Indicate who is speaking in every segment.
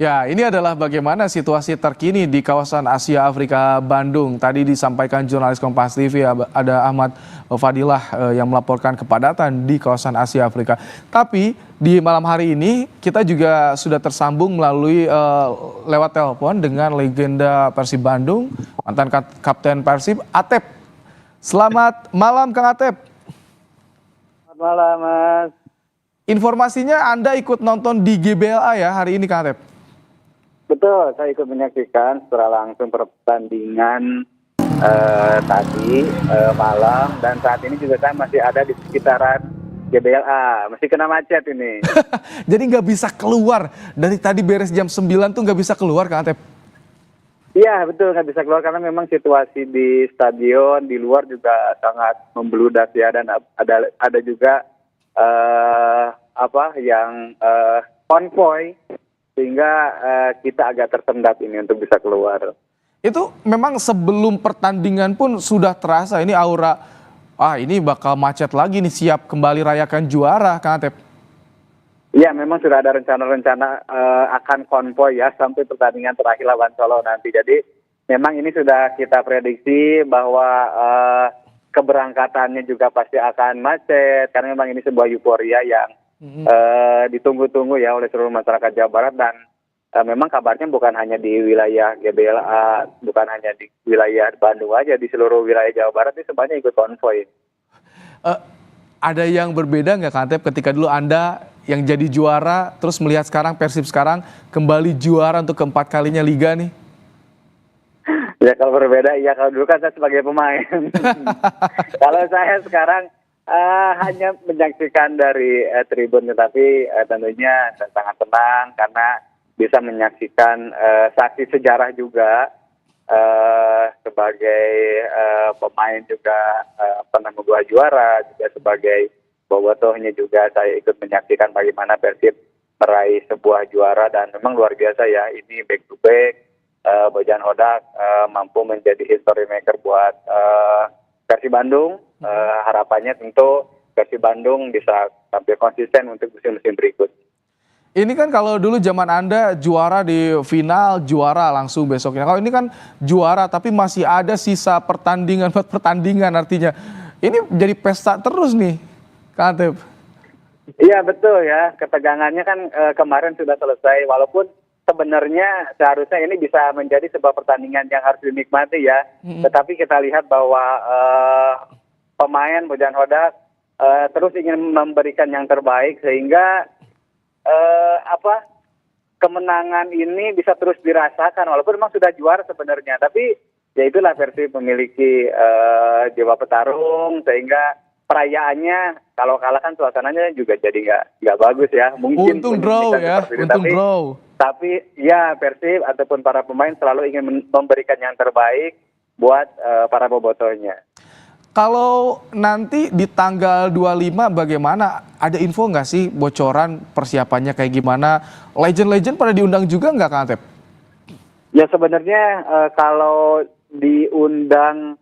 Speaker 1: Ya, ini adalah bagaimana situasi terkini di kawasan Asia Afrika Bandung. Tadi disampaikan jurnalis Kompas TV ada Ahmad Fadilah yang melaporkan kepadatan di kawasan Asia Afrika. Tapi di malam hari ini kita juga sudah tersambung melalui lewat telepon dengan legenda Persib Bandung, mantan kapten Persib Atep. Selamat malam Kang Atep.
Speaker 2: Selamat malam Mas.
Speaker 1: Informasinya Anda ikut nonton di GBLA ya hari ini Kang Atep?
Speaker 2: Betul, saya ikut menyaksikan secara langsung pertandingan tadi malam, dan saat ini juga saya masih ada di sekitaran GBLA, masih kena macet ini.
Speaker 1: Jadi nggak bisa keluar, dari tadi beres jam 9 tuh nggak bisa keluar Kang Atep?
Speaker 2: Iya betul, nggak bisa keluar karena memang situasi di stadion, di luar juga sangat membludak ya, dan ada juga konvoy, sehingga kita agak tersendat ini untuk bisa keluar.
Speaker 1: Itu memang sebelum pertandingan pun sudah terasa ini aura, ini bakal macet lagi nih, siap kembali rayakan juara Kang Atep.
Speaker 2: Iya, memang sudah ada rencana-rencana akan konvoy ya sampai pertandingan terakhir lawan Solo nanti. Jadi memang ini sudah kita prediksi bahwa keberangkatannya juga pasti akan macet, karena memang ini sebuah euforia yang ditunggu-tunggu ya oleh seluruh masyarakat Jawa Barat, dan memang kabarnya bukan hanya di wilayah GBLA, bukan hanya di wilayah Bandung aja, di seluruh wilayah Jawa Barat ini semuanya ikut konvoy.
Speaker 1: Ada yang berbeda nggak Kang Atep ketika dulu Anda yang jadi juara, terus melihat sekarang Persib sekarang kembali juara untuk keempat kalinya Liga nih?
Speaker 2: Ya kalau berbeda, ya kalau dulu kan saya sebagai pemain. Kalau saya sekarang hanya menyaksikan dari tribun, tetapi tentunya sangat senang karena bisa menyaksikan saksi sejarah juga sebagai pemain juga pernah membawa juara, juga sebagai bobotohnya juga saya ikut menyaksikan bagaimana Persib meraih sebuah juara, dan memang luar biasa ya, ini back to back. Bojan Hodak mampu menjadi history maker buat Persib Bandung. Harapannya tentu Persib Bandung bisa tampil konsisten untuk musim-musim berikut.
Speaker 1: Ini kan kalau dulu zaman Anda juara di final, juara langsung besoknya. Kalau ini kan juara tapi masih ada sisa pertandingan buat pertandingan, artinya ini jadi pesta terus nih Kang Atep.
Speaker 2: Iya betul ya, ketegangannya kan kemarin sudah selesai, walaupun sebenarnya seharusnya ini bisa menjadi sebuah pertandingan yang harus dinikmati ya. Tetapi kita lihat bahwa pemain Bojan Hodak terus ingin memberikan yang terbaik, sehingga kemenangan ini bisa terus dirasakan walaupun memang sudah juara sebenarnya. Tapi ya itulah, Persib memiliki jiwa petarung, sehingga perayaannya kalau kalah kan suasananya juga jadi nggak bagus ya. Mungkin
Speaker 1: untung draw ya, untung draw.
Speaker 2: Tapi ya Persib ataupun para pemain selalu ingin memberikan yang terbaik buat para bobotohnya.
Speaker 1: Kalau nanti di tanggal 25 bagaimana? Ada info nggak sih bocoran persiapannya kayak gimana? Legend-legend pada diundang juga nggak Kang Atep?
Speaker 2: Ya sebenarnya kalau diundang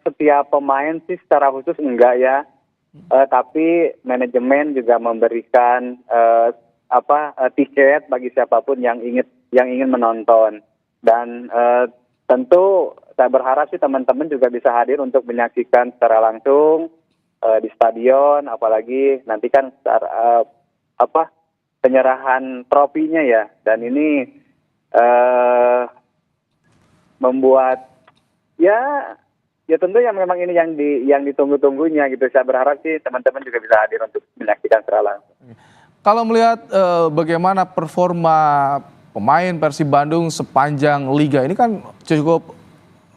Speaker 2: setiap pemain sih secara khusus enggak ya. Tapi manajemen juga memberikan tiket bagi siapapun yang ingin menonton, dan tentu saya berharap sih teman-teman juga bisa hadir untuk menyaksikan secara langsung di stadion, apalagi nanti kan penyerahan trofinya ya, dan ini membuat ya tentu yang memang ini yang ditunggu-tunggunya gitu. Saya berharap sih teman-teman juga bisa hadir untuk menyaksikan secara langsung.
Speaker 1: Kalau melihat bagaimana performa pemain Persib Bandung sepanjang liga ini kan cukup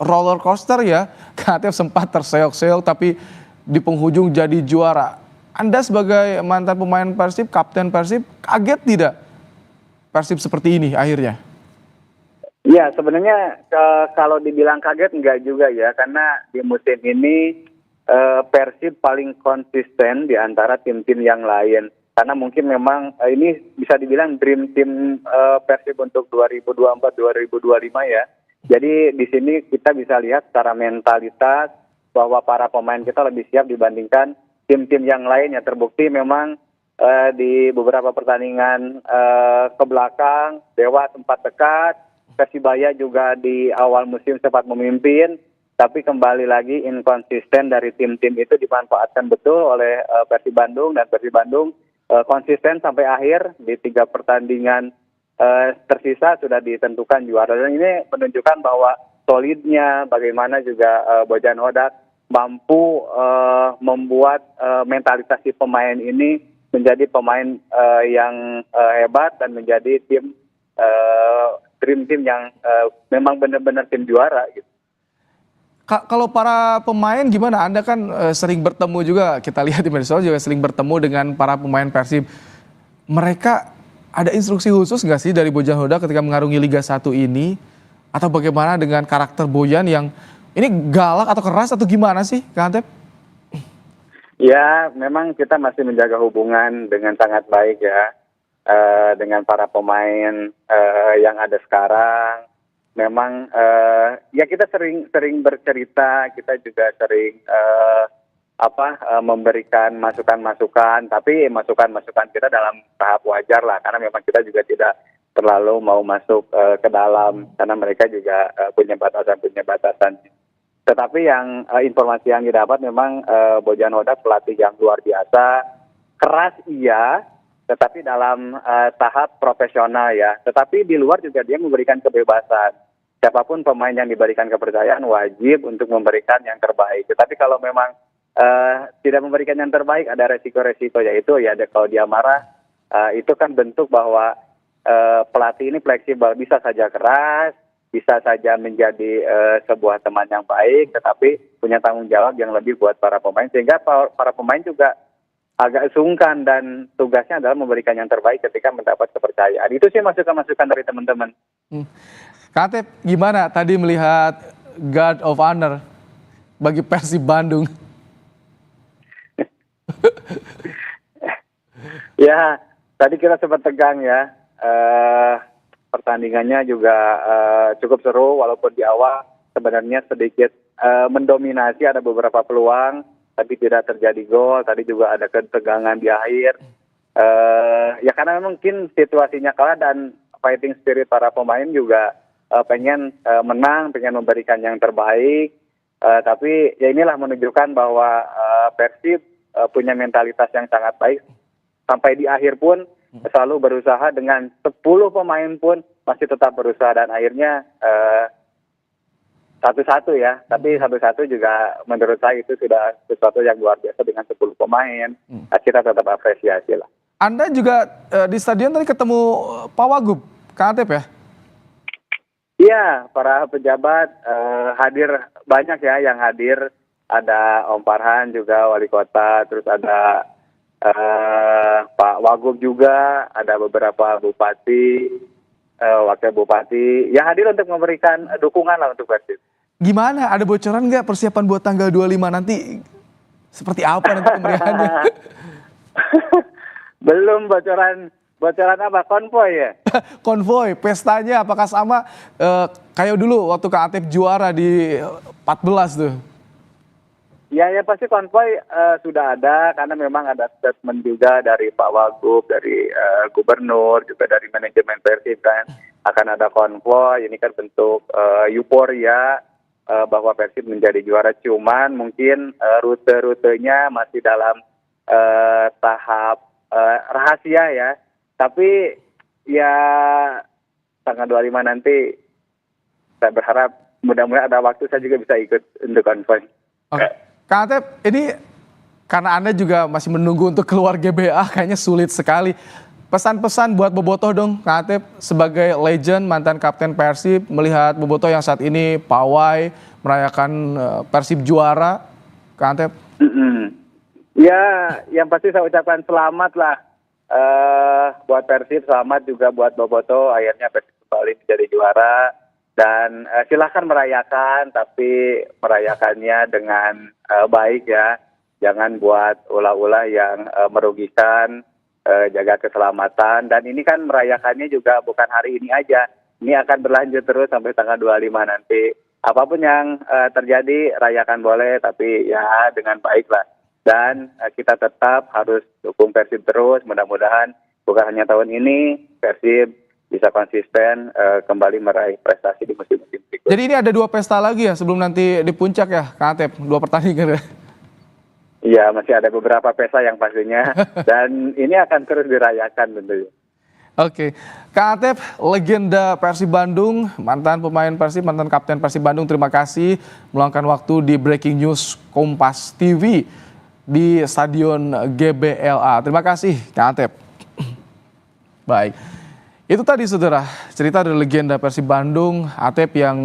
Speaker 1: roller coaster ya. Kang Atep sempat terseok-seok tapi di penghujung jadi juara. Anda sebagai mantan pemain Persib, kapten Persib, kaget tidak Persib seperti ini akhirnya?
Speaker 2: Ya sebenarnya kalau dibilang kaget enggak juga ya, karena di musim ini Persib paling konsisten di antara tim-tim yang lain. Karena mungkin memang ini bisa dibilang dream team Persib untuk 2024-2025 ya. Jadi di sini kita bisa lihat secara mentalitas bahwa para pemain kita lebih siap dibandingkan tim-tim yang lain, ya terbukti memang di beberapa pertandingan ke belakang, Dewa sempat dekat, Persibaya juga di awal musim sempat memimpin, tapi kembali lagi inkonsisten dari tim-tim itu dimanfaatkan betul oleh Persib Bandung, dan Persib Bandung konsisten sampai akhir di 3 pertandingan tersisa sudah ditentukan juara. Dan ini menunjukkan bahwa solidnya bagaimana juga Bojan Hodak mampu membuat mentalitas si pemain ini menjadi pemain yang hebat dan menjadi tim dream team yang memang benar-benar tim juara gitu.
Speaker 1: Kalau para pemain gimana? Anda kan sering bertemu juga, kita lihat di media sosial juga sering bertemu dengan para pemain Persib. Mereka ada instruksi khusus nggak sih dari Bojan Hodak ketika mengarungi Liga 1 ini? Atau bagaimana dengan karakter Bojan yang ini galak atau keras atau gimana sih, Kang Atep?
Speaker 2: Ya, memang kita masih menjaga hubungan dengan sangat baik ya dengan para pemain yang ada sekarang. Memang ya kita sering bercerita, kita juga sering memberikan masukan-masukan, tapi masukan-masukan kita dalam tahap wajar lah, karena memang kita juga tidak terlalu mau masuk ke dalam, karena mereka juga punya batasan. Tetapi yang informasi yang didapat memang Bojan Hodak pelatih yang luar biasa, keras iya, tetapi dalam tahap profesional ya. Tetapi di luar juga dia memberikan kebebasan. Siapapun pemain yang diberikan kepercayaan wajib untuk memberikan yang terbaik. Tetapi kalau memang tidak memberikan yang terbaik, ada resiko-resiko, yaitu ya kalau dia marah, itu kan bentuk bahwa pelatih ini fleksibel, bisa saja keras, bisa saja menjadi sebuah teman yang baik, tetapi punya tanggung jawab yang lebih buat para pemain, sehingga para pemain juga agak sungkan dan tugasnya adalah memberikan yang terbaik ketika mendapat kepercayaan. Itu sih masukan-masukan dari teman-teman.
Speaker 1: Kang Atep, gimana tadi melihat Guard of Honor bagi Persib Bandung?
Speaker 2: Ya, tadi kita sempat tegang ya. Pertandingannya juga cukup seru, walaupun di awal sebenarnya sedikit mendominasi, ada beberapa peluang, tapi tidak terjadi gol. Tadi juga ada ketegangan di akhir. Ya karena mungkin situasinya kalah dan fighting spirit para pemain juga pengen menang, pengen memberikan yang terbaik. Tapi ya inilah menunjukkan bahwa Persib punya mentalitas yang sangat baik. Sampai di akhir pun selalu berusaha, dengan 10 pemain pun masih tetap berusaha, dan akhirnya satu-satu ya. Tapi satu-satu juga menurut saya itu sudah sesuatu yang luar biasa dengan 10 pemain. Kita tetap apresiasi lah.
Speaker 1: Anda juga di stadion tadi ketemu Pak Wagub, Kang Atep ya?
Speaker 2: Iya, para pejabat hadir, banyak ya yang hadir. Ada Om Farhan juga, wali kota, terus ada Pak Wagub juga, ada beberapa bupati, wakil bupati, yang hadir untuk memberikan dukungan lah untuk Persib.
Speaker 1: Gimana? Ada bocoran nggak persiapan buat tanggal 25 nanti? Seperti apa nanti kemeriahannya?
Speaker 2: Belum bocoran apa? Konvoy ya?
Speaker 1: Konvoy, pestanya apakah sama kayak dulu waktu Kang Atep juara di 14 tuh?
Speaker 2: Ya pasti konvoy sudah ada, karena memang ada statement juga dari Pak Wagub, dari gubernur, juga dari manajemen Persib kan, akan ada konvoy. Ini kan bentuk euforia bahwa Persib menjadi juara, cuman mungkin rute-rutenya masih dalam tahap rahasia ya. Tapi ya tanggal 25 nanti saya berharap mudah-mudahan ada waktu saya juga bisa ikut untuk konvoy.
Speaker 1: Oke. Kang Atep, ini karena Anda juga masih menunggu untuk keluar GBA, kayaknya sulit sekali. Pesan-pesan buat Bobotoh dong, Kang Atep, sebagai legend, mantan kapten Persib, melihat Bobotoh yang saat ini pawai, merayakan Persib juara, Kang Atep.
Speaker 2: Ya, yang pasti saya ucapkan selamat lah buat Persib, selamat juga buat Bobotoh, akhirnya Persib kembali menjadi juara. Dan silahkan merayakan, tapi merayakannya dengan baik ya. Jangan buat ulah-ulah yang merugikan, jaga keselamatan. Dan ini kan merayakannya juga bukan hari ini aja. Ini akan berlanjut terus sampai tanggal 25 nanti. Apapun yang terjadi, rayakan boleh, tapi ya dengan baik lah. dan kita tetap harus dukung Persib terus. Mudah-mudahan bukan hanya tahun ini, Persib bisa konsisten kembali meraih prestasi di musim-musim berikutnya.
Speaker 1: Jadi ini ada 2 pesta lagi ya sebelum nanti di puncak ya, Kang Atep, 2 pertandingan ya?
Speaker 2: Iya, masih ada beberapa pesta yang pastinya, dan ini akan terus dirayakan tentunya.
Speaker 1: Oke, Kang Atep, legenda Persib Bandung, mantan pemain Persib, mantan kapten Persib Bandung, terima kasih meluangkan waktu di Breaking News Kompas TV di Stadion GBLA. Terima kasih, Kang Atep. Baik, itu tadi saudara, cerita dari legenda Persib Bandung, Atep yang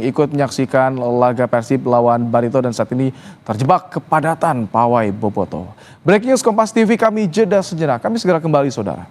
Speaker 1: ikut menyaksikan laga Persib lawan Barito dan saat ini terjebak kepadatan pawai Boboto. Breaking News Kompas TV, kami jeda sejenak, kami segera kembali saudara.